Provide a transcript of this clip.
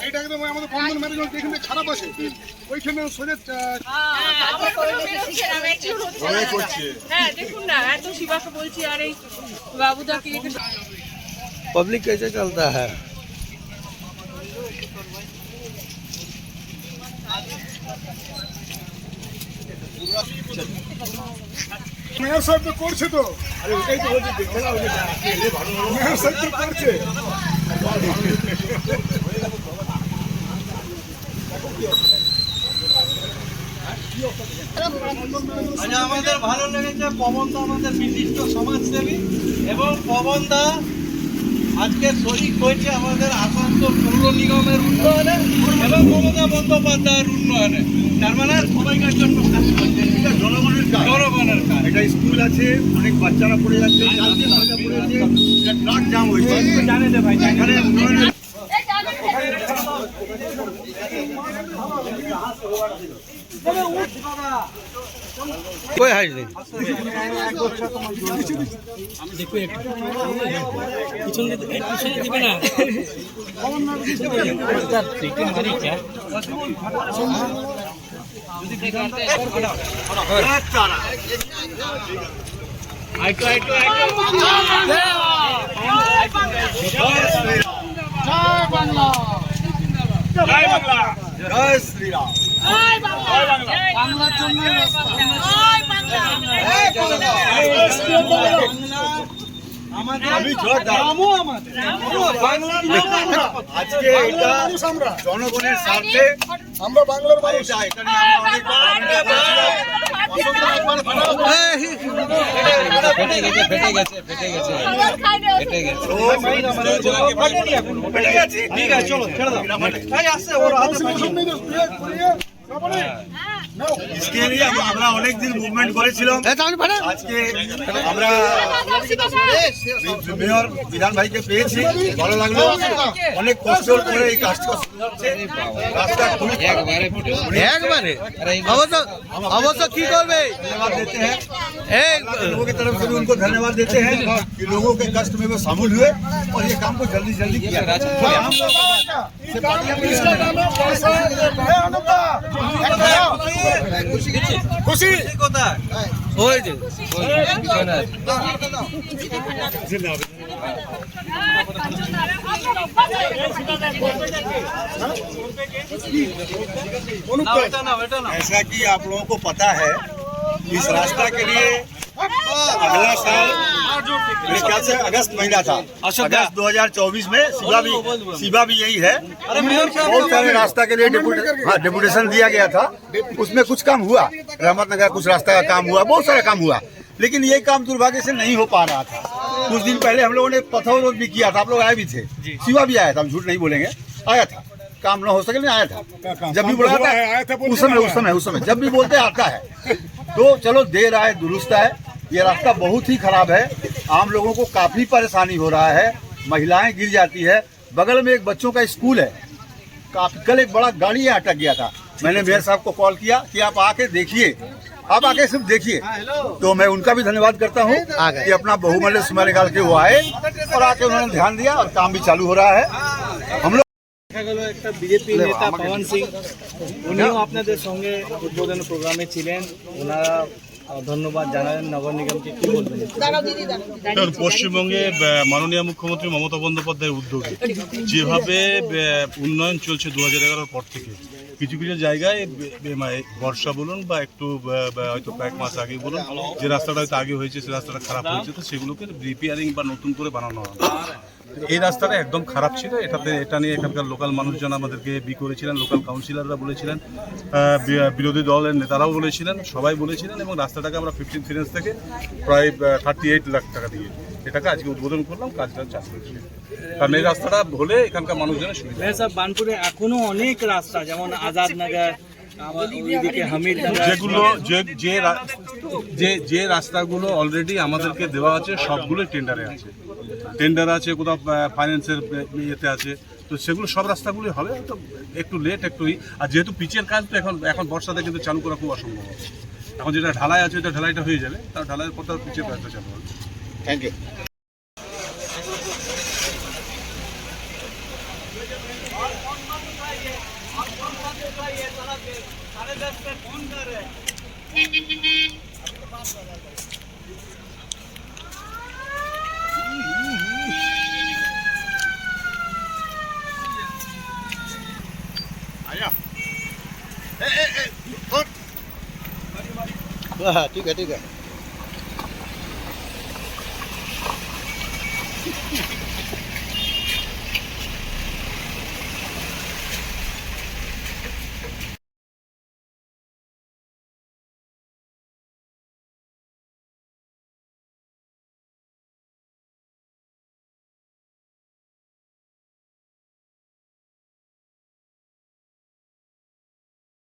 এটা একদম আমাদের বন্ধন ম্যানেজমেন্ট যেখানে খারাপ আছে ওইখানে সোজা হ্যাঁ দেখুন না এত শিবাকে বলছি আর এই বাবুদা কি पब्लिक कैसे चलता है? মেয়র সাহেব তো করছে তো মেয়র সাহেব তো করছে আমাদের ভালো লেগেছে পবনদা আমাদের বিশিষ্ট সমাজসেবী এবং পবনদা আজকে শরিক হয়েছে আমাদের আসানসোল পৌর নিগমের উন্নয়নে এবং মমতা বন্দ্যোপাধ্যায়ের উন্নয়নে। তার মানে সবাইকার জন্য কাজ করছে। জনগণের কাজ। এটা স্কুল আছে, অনেক বাচ্চারা পড়ে যাচ্ছে, ট্রাক জ্যাম হয়েছে। জানে যে ভাই এখানে উন্নয়নের कोई हाइज नहीं। দেখো একটু পিছন দিবে না জয় শ্রীরাম। বাংলার জন্য আজকে এটা জনগণের স্বার্থে আমরা বাংলার মানুষ এটা নিয়ে আমরা इसके लिए আমরা অনেক দিন মুভমেন্ট করেছিলাম। আজকে আমরা মেয়র বিধান ভাইকে পেয়েছি, ভালো লাগলো। অনেক কষ্ট করে এই কাজটা হচ্ছে, রাস্তা খুবই একবারে অবশ্য কি করবে धन्यवाद देते हैं, लोगों की तरफ से भी उनको धन्यवाद देते हैं कि लोगों के कष्ट में वो शामिल हुए और ये काम को जल्दी जल्दी किया। हम लोग খুশি কোথায় ওই যে ऐसा कि आप लोगों को पता है इस रास्ता के लिए अगला साल मेरे ख्याल से अगस्त महीना था, अगस्त 2024 में शिवा भी यही है। बहुत सारे रास्ता के लिए डेपुटेशन दिया गया था, उसमें कुछ काम हुआ, रहमत नगर कुछ रास्ता का काम हुआ, बहुत सारा काम हुआ, लेकिन ये काम दुर्भाग्य से नहीं हो पा रहा था। कुछ दिन पहले हम लोगों ने पथर रोड भी किया था, आप लोग आए भी थे, शिवा भी आया था, हम झूठ नहीं बोलेंगे, आया था। काम न हो सके नहीं आया था, जब भी बुलाता है उस समय जब भी बोलते आता है। तो चलो देर आए दुरुस्त है। ये रास्ता बहुत ही खराब है, आम लोगों को काफी परेशानी हो रहा है, महिलाएं गिर जाती है। बगल में एक बच्चों का स्कूल है, कल एक बड़ा गाड़ी यहाँ अटक गया था। मैंने मेयर साहब को कॉल किया कि आप आके देखिए, आप आके सिर्फ देखिए। तो मैं उनका भी धन्यवाद करता हूँ कि अपना बहुमूल्य समय निकाल के वो आए और आके उन्होंने ध्यान दिया और काम भी चालू हो रहा है। हम लोग একটা বিজেপি নেতা পবন সিং উনিও আপনাদের সঙ্গে উদ্বোধন প্রোগ্রামে ছিলেন, ওনারা ধন্যবাদ জানালেন নগর নিগমকে, কি বলবেন? পশ্চিমবঙ্গে মাননীয় মুখ্যমন্ত্রী মমতা বন্দ্যোপাধ্যায়ের উদ্যোগে যেভাবে উন্নয়ন চলছে 2011 পর থেকে, কিছু কিছু জায়গায় বর্ষা বলুন বা একটু হয়তো কয়েক মাস আগে বলুন, যে রাস্তাটা হয়তো আগে হয়েছে সে রাস্তাটা খারাপ হয়েছে, তো সেগুলোকে রিপেয়ারিং বা নতুন করে বানানো হবে। এই রাস্তাটা একদম খারাপ ছিল, এটা নিয়ে এখানকার লোকাল মানুষজন আমাদেরকে করেছিলেন, লোকাল কাউন্সিলররা বলেছিলেন, বিরোধী দলের নেতারাও বলেছিলেন, সবাই বলেছিলেন, এবং রাস্তাটাকে আমরা 15 ফিনান্স থেকে প্রায় 38 লাখ টাকা দিয়ে এটাকে আজকে উদ্বোধন করলাম, কাজটা চালু হয়েছে। কারণ এই রাস্তাটা হলে এখানকার মানুষজনের সুবিধা। বানপুরে এখনো অনেক রাস্তা, যেমন আজাদনগর, যেগুলো যে রাস্তাগুলো অলরেডি আমাদেরকে দেওয়া আছে সবগুলো টেন্ডার আছে, কোথাও ফাইন্যান্সের ইয়েতে আছে, তো সেগুলো সব রাস্তাগুলোই হবে, তো একটু লেট একটুই। আর যেহেতু পিচের কাজ তো এখন বর্ষাতে কিন্তু চালু করা খুব অসম্ভব। এখন যেটা ঢালাই আছে ওটা ঢালাইটা হয়ে যাবে, তার ঢালাইয়ের পর তার পিচের কাজটা চালু হবে। Thank you. और फोन मत उठाइए, और फोन मत उठाइए, साढ़े 10 पे फोन कर रहे हैं। हाँ ठीक है ठीक है